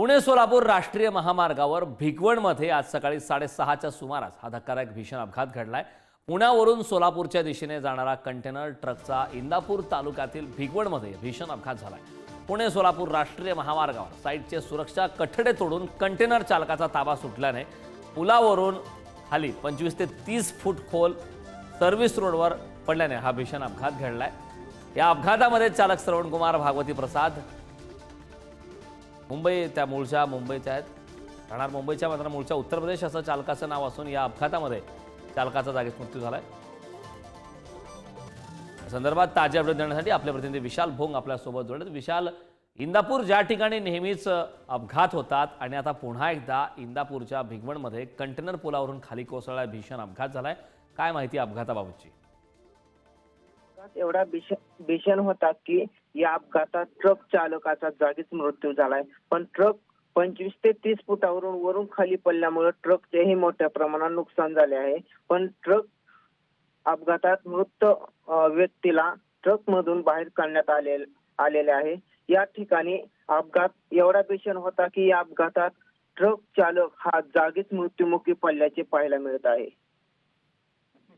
पुणे सोलापूर राष्ट्रीय महामार्गावर भिगवणमध्ये आज सकाळी 6:30च्या सुमारास हा धक्कादायक भीषण अपघात घडलाय। पुण्यावरून सोलापूरच्या दिशेने जाणारा कंटेनर ट्रकचा इंदापूर तालुक्यातील भिगवणमध्ये भीषण अपघात झालाय। पुणे सोलापूर राष्ट्रीय महामार्गावर साईडचे सुरक्षा कठडे तोडून कंटेनर चालकाचा ताबा सुटल्याने पुलावरून खाली 25 ते 30 फूट खोल सर्व्हिस रोडवर पडल्याने हा भीषण अपघात घडलाय। या अपघातामध्ये चालक श्रवणकुमार भागवती प्रसाद मुंबई त्या मूळच्या मुंबईच्या आहेत, राहणार मुंबईच्या मात्र मूळच्या उत्तर प्रदेश असं चालकाचं नाव असून या अपघातामध्ये चालकाचा जागीच मृत्यू झालाय। या संदर्भात ताजे अपडेट देण्यासाठी आपले प्रतिनिधी विशाल भोंग आपल्यासोबत जोडले। विशाल, इंदापूर ज्या ठिकाणी नेहमीच अपघात होतात आणि आता पुन्हा एकदा इंदापूरच्या भिगवणमध्ये कंटेनर पुलावरून खाली कोसळला भीषण अपघात झालाय, काय माहिती अपघाताबाबतची? एवढा भीषण होता की या अपघातात ट्रक चालकाचा जागीच मृत्यू झालाय। पण ट्रक 25 ते 30 फुटावरून वरून खाली पडल्यामुळे ट्रकचेही मोठ्या प्रमाणात नुकसान झाले आहे। पण ट्रक अपघातात मृत व्यक्तीला ट्रक मधून बाहेर काढण्यात आलेले आहे। या ठिकाणी अपघात एवढा भीषण होता की या अपघातात ट्रक चालक हा जागीच मृत्युमुखी पडल्याचे पाहायला मिळत आहे।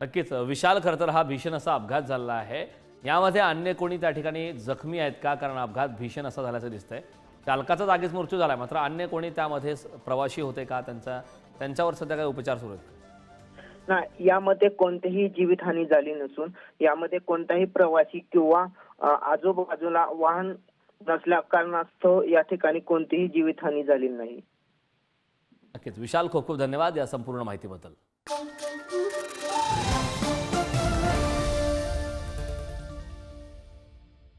नक्कीच विशाल, खरं तर हा भीषण असा अपघात झाला आहे। यामध्ये अन्य कोणी त्या ठिकाणी जखमी आहेत का? कारण अपघात भीषण असा झाल्याचं दिसतंय। चालकाचा जागीच मृत्यू झाला, मात्र अन्य कोणी त्यामध्ये प्रवासी होते का? त्यांच्यावर सध्या काय उपचार सुरू आहेत? नाही, यामध्ये कोणतीही जीवितहानी झाली नसून यामध्ये कोणताही प्रवासी किंवा आजूबाजूला वाहन नसल्या कारणास्तव या ठिकाणी कोणतीही जीवितहानी झाली नाही। नक्कीच विशाल, खूप खूप धन्यवाद या संपूर्ण माहितीबद्दल।